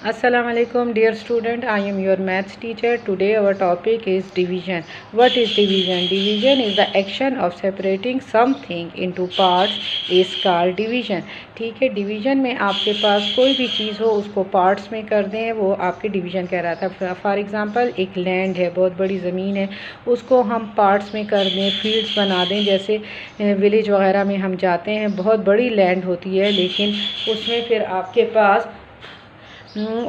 Assalamu alaikum dear student, I am your maths teacher. Today our topic is division. What is division? Division is the action of separating something into parts is called division. ठीक है, division में आपके पास कोई भी चीज़ हो उसको parts में कर दें, वो आपके डिवीज़न कहलाता है। फॉर एग्ज़ाम्पल एक लैंड है, बहुत बड़ी ज़मीन है, उसको हम पार्ट्स में कर दें, फील्ड्स बना दें। जैसे विलेज वगैरह में हम जाते हैं, बहुत बड़ी लैंड होती है, लेकिन उसमें फिर आपके पास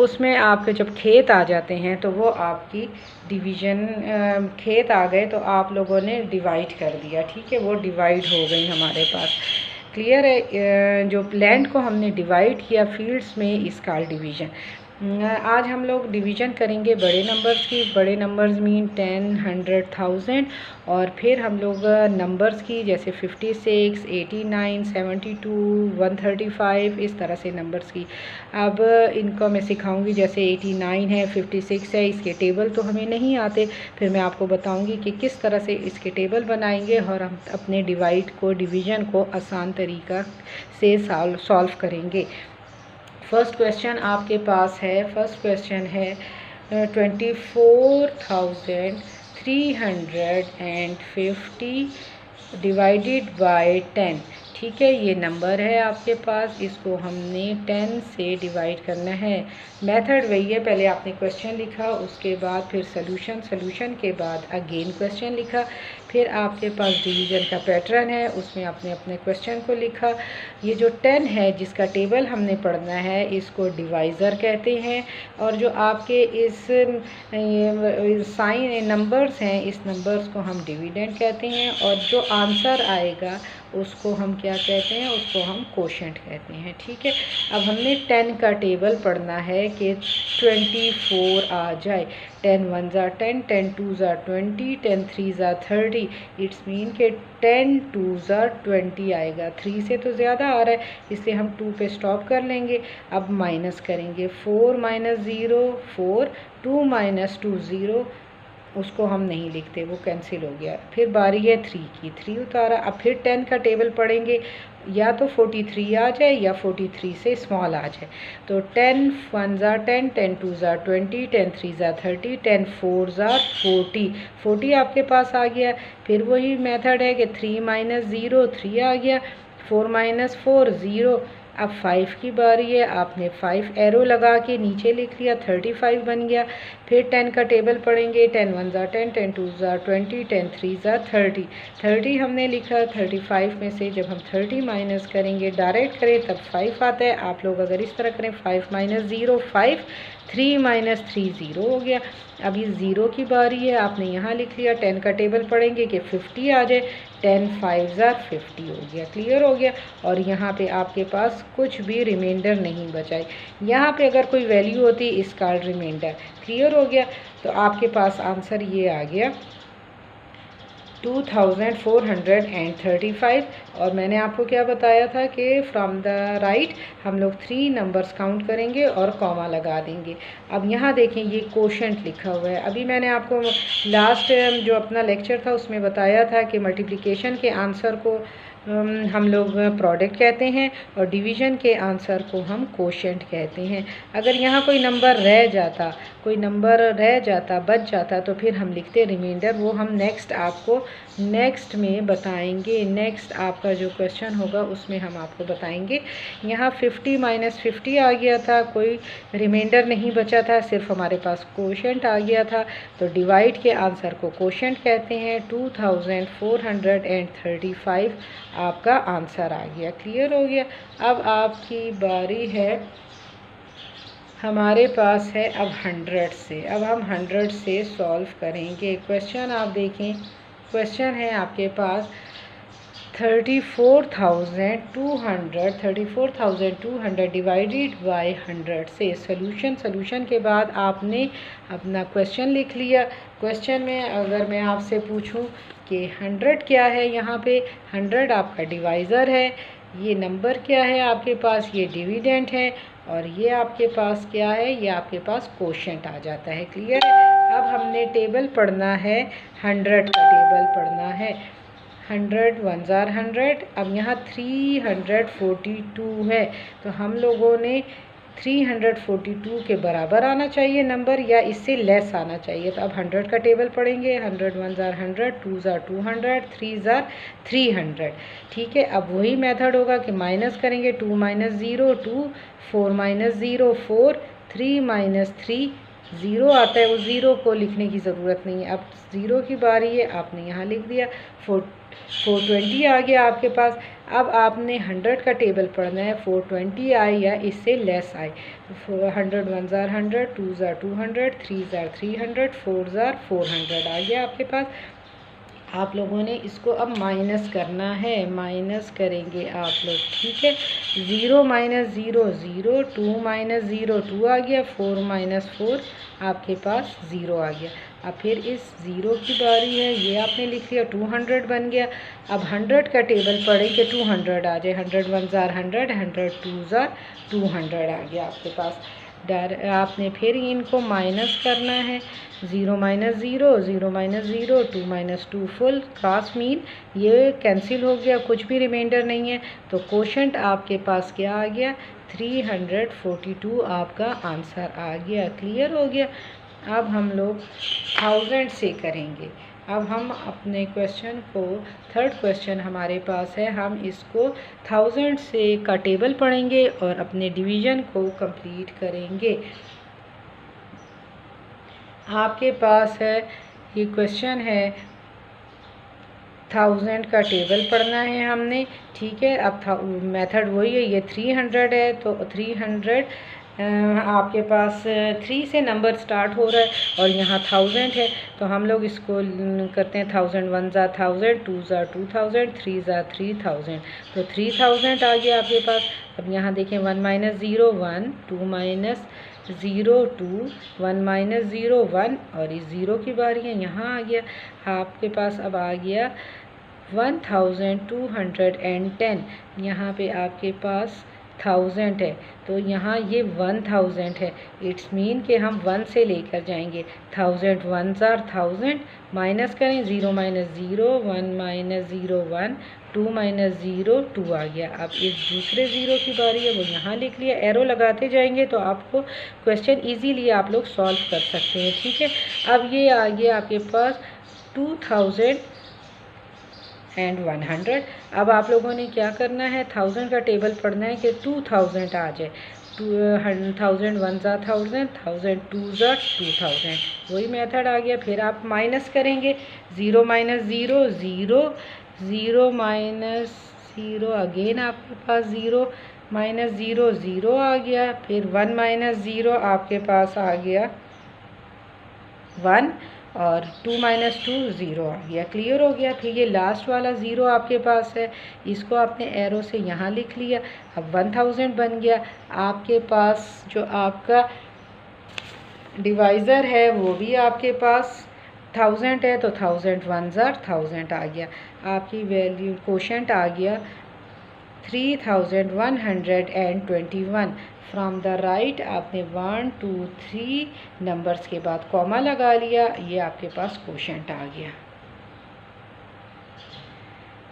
उसमें आपके जब खेत आ जाते हैं तो वो आपकी डिवीज़न खेत आ गए तो आप लोगों ने डिवाइड कर दिया। ठीक है, वो डिवाइड हो गई हमारे पास। क्लियर है? जो लैंड को हमने डिवाइड किया फील्ड्स में इसका डिवीज़न। आज हम लोग डिवीज़न करेंगे बड़े नंबर्स की। बड़े नंबर्स मीन 10, 100, 1000। और फिर हम लोग नंबर्स की जैसे 56, 89, 72, 135, इस तरह से नंबर्स की। अब इनको मैं सिखाऊंगी। जैसे 89 है, 56 है, इसके टेबल तो हमें नहीं आते, फिर मैं आपको बताऊंगी कि किस तरह से इसके टेबल बनाएंगे और हम अपने डिवीज़न को आसान तरीका से सॉल्व करेंगे। फर्स्ट क्वेश्चन आपके पास है। फर्स्ट क्वेश्चन है 24,350 डिवाइडेड बाय 10। ठीक है, ये नंबर है आपके पास, इसको हमने 10 से डिवाइड करना है। मेथड वही है, पहले आपने क्वेश्चन लिखा, उसके बाद फिर सॉल्यूशन के बाद अगेन क्वेश्चन लिखा, फिर आपके पास डिवीज़न का पैटर्न है, उसमें आपने अपने क्वेश्चन को लिखा। ये जो 10 है जिसका टेबल हमने पढ़ना है, इसको डिवाइज़र कहते हैं। और जो आपके इस साइन नंबर्स हैं, इस नंबर्स को हम डिविडेंड कहते हैं। और जो आंसर आएगा उसको हम क्या कहते हैं? उसको हम कोशेंट कहते हैं। ठीक है, अब हमने 10 का टेबल पढ़ना है कि 24 आ जाए। 10 1 ज़ा 10, 10 2 ज़ा 20, 10 3 ज़ा 30। इट्स मीन के 10 2 ज़ा 20 आएगा। 3 से तो ज़्यादा आ रहा है, इसलिए हम 2 पे स्टॉप कर लेंगे। अब माइनस करेंगे। 4 माइनस 0 4, 2 माइनस 2 0, उसको हम नहीं लिखते, वो कैंसिल हो गया। फिर बारी है 3 की, 3 उतारा। अब फिर 10 का टेबल पढ़ेंगे, या तो 43 आ जाए या 43 से स्मॉल आ जाए। तो 10 1 ज़ा 10, 10 2 ज़ा 20, 10 3 ज़ा 30, 10 4 ज़ा 40। 40 आपके पास आ गया। फिर वही मेथड है कि 3 माइनस 0 3 आ गया, 4 माइनस 4 0। अब 5 की बारी है, आपने 5 एरो लगा के नीचे लिख लिया, 35 बन गया। फिर 10 का टेबल पढ़ेंगे। 10 1 ज़ा 10, 10 2 ज़ा 20, 10 3 ज़ा 30। 30 हमने लिखा। 35 में से जब हम 30 माइनस करेंगे, डायरेक्ट करें तब 5 आता है। आप लोग अगर इस तरह करें, 5 माइनस 0 5, 3 माइनस 3 0 हो गया। अब ये 0 की बारी है, आपने यहाँ लिख लिया। 10 का टेबल पढ़ेंगे कि 50 आ जाए। 10 5 ज़ा 50 हो गया। क्लियर हो गया। और यहाँ पे आपके पास कुछ भी रिमाइंडर नहीं बचा। यहाँ पे अगर कोई वैल्यू होती इसका रिमाइंडर। क्लियर हो गया। तो आपके पास आंसर ये आ गया 2435। और मैंने आपको क्या बताया था कि फ्रॉम द राइट हम लोग 3 नंबर्स काउंट करेंगे और कॉमा लगा देंगे। अब यहाँ देखें, ये कोशेंट लिखा हुआ है। अभी मैंने आपको लास्ट जो अपना लेक्चर था उसमें बताया था कि मल्टीप्लिकेशन के आंसर को हम लोग प्रोडक्ट कहते हैं और डिवीज़न के आंसर को हम कोशेंट कहते हैं। अगर यहाँ कोई नंबर रह जाता बच जाता तो फिर हम लिखते रिमाइंडर। वो हम नेक्स्ट में बताएंगे। नेक्स्ट आपका जो क्वेश्चन होगा उसमें हम आपको बताएंगे। यहाँ 50 माइनस 50 आ गया था, कोई रिमाइंडर नहीं बचा था, सिर्फ हमारे पास कोशेंट आ गया था, तो डिवाइड के आंसर को कोशेंट कहते हैं। 2435 आपका आंसर आ गया। क्लियर हो गया। अब आपकी बारी है, हमारे पास है अब 100 से। अब हम 100 से सॉल्व करेंगे। क्वेश्चन आप देखें, क्वेश्चन है आपके पास 34,200 डिवाइडेड बाय 100 से सॉल्यूशन के बाद आपने अपना क्वेश्चन लिख लिया। क्वेश्चन में अगर मैं आपसे पूछूं कि 100 क्या है, यहाँ पे 100 आपका डिवाइज़र है, ये नंबर क्या है आपके पास, ये डिविडेंड है, और ये आपके पास क्या है, ये आपके पास कोशेंट आ जाता है। क्लियर है। अब हमने टेबल पढ़ना है, 100 का टेबल पढ़ना है। 100 1 ज़ार 100। अब यहाँ 342 है, तो हम लोगों ने 342 के बराबर आना चाहिए नंबर या इससे लेस आना चाहिए। तो अब 100 का टेबल पढ़ेंगे। 100 1 ज़ार 100, 2 ज़ार 200, 3 ज़ार 300। ठीक है, अब वही मेथड होगा कि माइनस करेंगे। 2 माइनस 0 2, 4 माइनस 0 4, 3 माइनस 3 ज़ीरो आता है। उस ज़ीरो को लिखने की ज़रूरत नहीं है। अब ज़ीरो की बारी है, आपने यहाँ लिख दिया। 420 आ गया आपके पास। अब आपने 100 का टेबल पढ़ना है। 420 आए या इससे लेस आए। 100 1 ज़ार 100, 2 ज़ार 200, 3 ज़ार 300, 4 ज़ार 400 आ गया आपके पास। आप लोगों ने इसको अब माइनस करना है, माइनस करेंगे आप लोग। ठीक है, 0 माइनस 0 0, 2 माइनस 0 2 आ गया, 4 माइनस 4 आपके पास 0 आ गया। अब फिर इस 0 की बारी है, ये आपने लिख लिया। 200 बन गया। अब 100 का टेबल पढ़े कि 200 आ जाए। 100 1 ज़ार 100, 100 2 ज़ार 200 आ गया आपके पास। आपने फिर इनको माइनस करना है। 0 minus 0 0 minus 0, 2 minus 2 full cross mean, ये कैंसिल हो गया, कुछ भी रिमाइंडर नहीं है। तो कोशेंट आपके पास क्या आ गया? 342 आपका आंसर आ गया। क्लियर हो गया। अब हम लोग 1000 से करेंगे। अब हम अपने क्वेश्चन को, थर्ड क्वेश्चन हमारे पास है, हम इसको 1000 से का टेबल पढ़ेंगे और अपने डिवीज़न को कंप्लीट करेंगे। आपके पास है, ये क्वेश्चन है, 1000 का टेबल पढ़ना है हमने। ठीक है, अब मेथड वही है। ये 300 है तो 300 आपके पास 3 से नंबर स्टार्ट हो रहा है और यहाँ 1000 है। तो हम लोग इसको करते हैं 1000 1 ज़ार 1000, 2 ज़ार 2000, 3 ज़ार 3000। तो 3000 आ गया आपके पास। अब यहाँ देखें, 1 माइनस 0 1, 2 माइनस 0 2, 1 माइनस 0 1 और इस 0 की बारी है, यहाँ आ गया आपके पास। अब आ गया 1210। यहाँ पे आपके पास 1000 है तो यहाँ ये 1000 है। इट्स मीन कि हम 1 से लेकर जाएंगे। 1000 1 ज़ार 1000, माइनस करें। 0 माइनस 0 1 माइनस 0 1, 2 माइनस 0 2 आ गया। अब इस दूसरे 0 की बारी है, वो यहाँ लिख लिया। एरो लगाते जाएंगे तो आपको क्वेश्चन इजीली आप लोग सॉल्व कर सकते हैं। ठीक है, अब ये आ गया आपके पास 2000 एंड 100। अब आप लोगों ने क्या करना है, 1000 का टेबल पढ़ना है कि 2000 आ जाए। 1000 1 ज़ार 1000, 1000 2 ज़ार 2000, वही मेथड आ गया। फिर आप माइनस करेंगे। 0 माइनस 0 0, 0 माइनस 0 अगेन आपके पास 0 माइनस 0 0 आ गया। फिर 1 माइनस 0 आपके पास आ गया 1 और 2 माइनस 2 0 आ गया। क्लियर हो गया। फिर ये लास्ट वाला 0 आपके पास है, इसको आपने एरो से यहाँ लिख लिया। अब 1000 बन गया आपके पास। जो आपका डिवाइज़र है वो भी आपके पास 1000 है तो 1000 1 ज़ार 1000 आ गया। आपकी वैल्यू कोशेंट आ गया 3121। फ्रॉम द राइट आपने 1 2 3 नंबर्स के बाद कॉमा लगा लिया, ये आपके पास कोशेंट आ गया।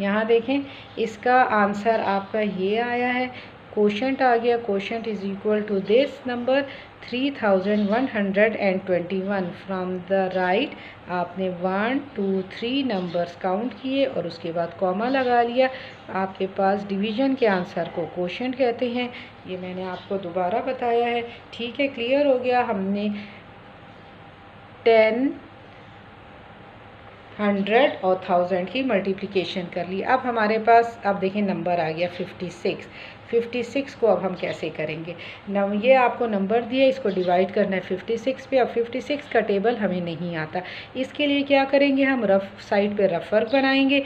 यहाँ देखें, इसका आंसर आपका ये आया है, कोशेंट आ गया। Quotient is equal to this number 3121। From the right आपने 1 2 3 नंबर्स काउंट किए और उसके बाद कॉमा लगा लिया। आपके पास डिवीज़न के आंसर को कोशेंट कहते हैं। ये मैंने आपको दोबारा बताया है। ठीक है, क्लियर हो गया। हमने 10 100 और 1000 की मल्टीप्लिकेशन कर ली। अब हमारे पास, अब देखें, नंबर आ गया 56। 56 को अब हम कैसे करेंगे? ये आपको नंबर दिया, इसको डिवाइड करना है 56 पे। अब 56 का टेबल हमें नहीं आता, इसके लिए क्या करेंगे, हम रफ साइड पे रफ वर्क बनाएंगे।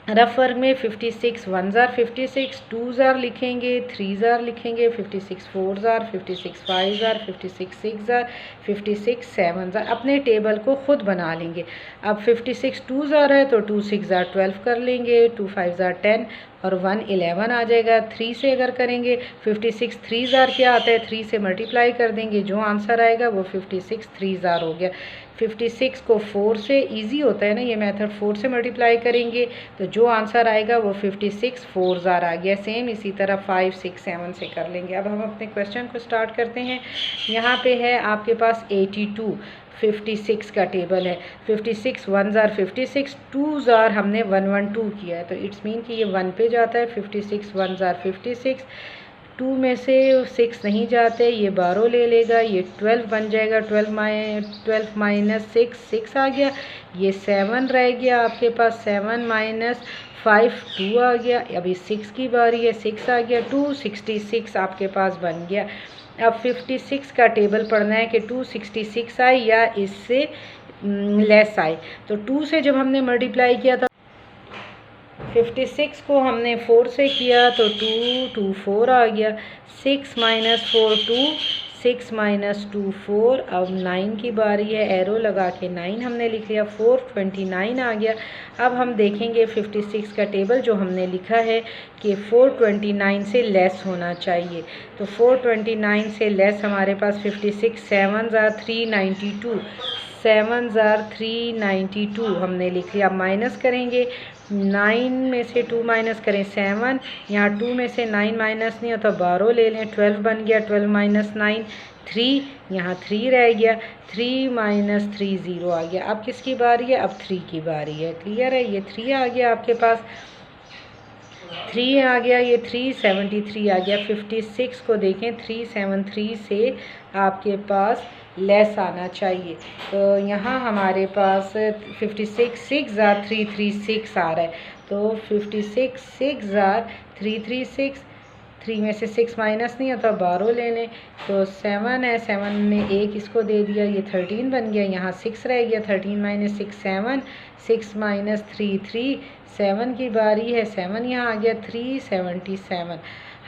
रफ वर्क में 56 1 ज़ार 56, 2 ज़ार लिखेंगे, 3 ज़ार लिखेंगे, 56 4 ज़ार, 56 5 ज़ार, 56 6 ज़ार, 56 7 ज़ार। अपने टेबल को खुद बना लेंगे। अब 56 2 ज़ार है तो 2 6 ज़ार 12 कर लेंगे, 2 5 ज़ार 10 और 1 11 आ जाएगा। 3 से अगर करेंगे 56 3 ज़ार क्या आता है, 3 से मल्टीप्लाई कर देंगे, जो आंसर आएगा वो 56 3 ज़ार हो गया। 56 को 4 से, इजी होता है ना ये मेथड, 4 से मल्टीप्लाई करेंगे तो जो आंसर आएगा वो 56 4 ज़ार आ गया। सेम इसी तरह 5 6 7 से कर लेंगे। अब हम अपने क्वेश्चन को स्टार्ट करते हैं। यहाँ पे है आपके पास 82, 56 का टेबल है। 56 1 ज़ार 56, 2 ज़ार हमने 112 किया है, तो इट्स मीन कि ये 1 पे जाता है। 56 1 ज़ार 56, 2 में से 6 नहीं जाते, ये 12 ले लेगा, ये 12 बन जाएगा। 12 माइनस 6 आ गया, ये 7 रह गया आपके पास। 7 माइनस 5 2 आ गया। अभी 6 की बारी है, 6 आ गया, 266 आपके पास बन गया। अब 56 का टेबल पढ़ना है कि 266 आए या इससे लेस आए। तो 2 से जब हमने मल्टीप्लाई किया था 56 को हमने 4 से किया तो 2 2 4 आ गया। 6 माइनस 4 2, 6 माइनस 2 4। अब 9 की बारी है, एरो लगा के 9 हमने लिख लिया। 4 29 आ गया। अब हम देखेंगे 56 का टेबल जो हमने लिखा है कि 429 से लेस होना चाहिए। तो 429 से लेस हमारे पास 56, 7 ज़ार 392, 7 ज़ार 392 हमने लिख लिया। अब माइनस करेंगे, 9 में से 2 माइनस करें 7, यहाँ 2 में से 9 माइनस नहीं होता, 12 ले लें, 12 बन गया। 12 माइनस 9 3, यहाँ 3 रह गया। 3 माइनस 3 0 आ गया। अब किसकी बारी है, अब 3 की बारी है। क्लियर है, ये 3 आ गया आपके पास, 3 आ गया, ये 373 आ गया। 56 को देखें, 373 से आपके पास लेस आना चाहिए। तो यहाँ हमारे पास 56 6 ज़ार 336 आ रहा है। तो 56 6 ज़ार 336, 3 में से 6 माइनस नहीं होता, 12 ले लें। तो 7 है, 7 में 1 इसको दे दिया, ये 13 बन गया। यहाँ 6 रह गया, 13 माइनस 6 7, 6 माइनस 3 3। 7 की बारी है, 7 यहाँ आ गया। 377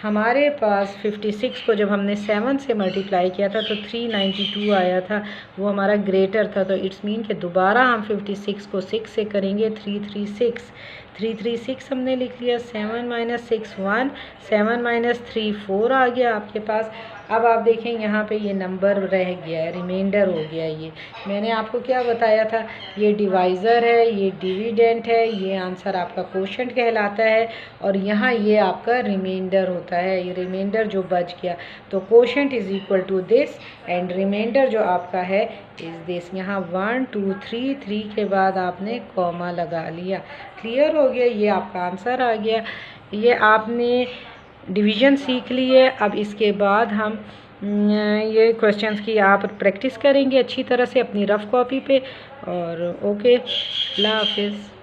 हमारे पास 56 को जब हमने 7 से मल्टीप्लाई किया था तो 392 आया था, वो हमारा ग्रेटर था। तो इट्स मीन कि दोबारा हम 56 को 6 से करेंगे, 336 हमने लिख लिया। 7 माइनस 6 1, 7 माइनस 3 4 आ गया आपके पास। अब आप देखें यहाँ पे ये नंबर रह गया है, रिमाइंडर हो गया। ये मैंने आपको क्या बताया था, ये डिवाइज़र है, ये डिविडेंट है, ये आंसर आपका कोशेंट कहलाता है, और यहाँ ये आपका रिमाइंडर होता है, ये रिमाइंडर जो बच गया। तो quotient is equal to this and reminder जो आपका है इज़ दिस। यहाँ 1 2 3 के बाद आपने कॉमा लगा लिया। क्लियर हो गया, ये आपका आंसर आ गया। ये आपने डिवीज़न सीख ली है। अब इसके बाद हम ये क्वेश्चंस की आप प्रैक्टिस करेंगे अच्छी तरह से अपनी रफ़ कॉपी पे। और ओके, अल्लाह हाफिज़।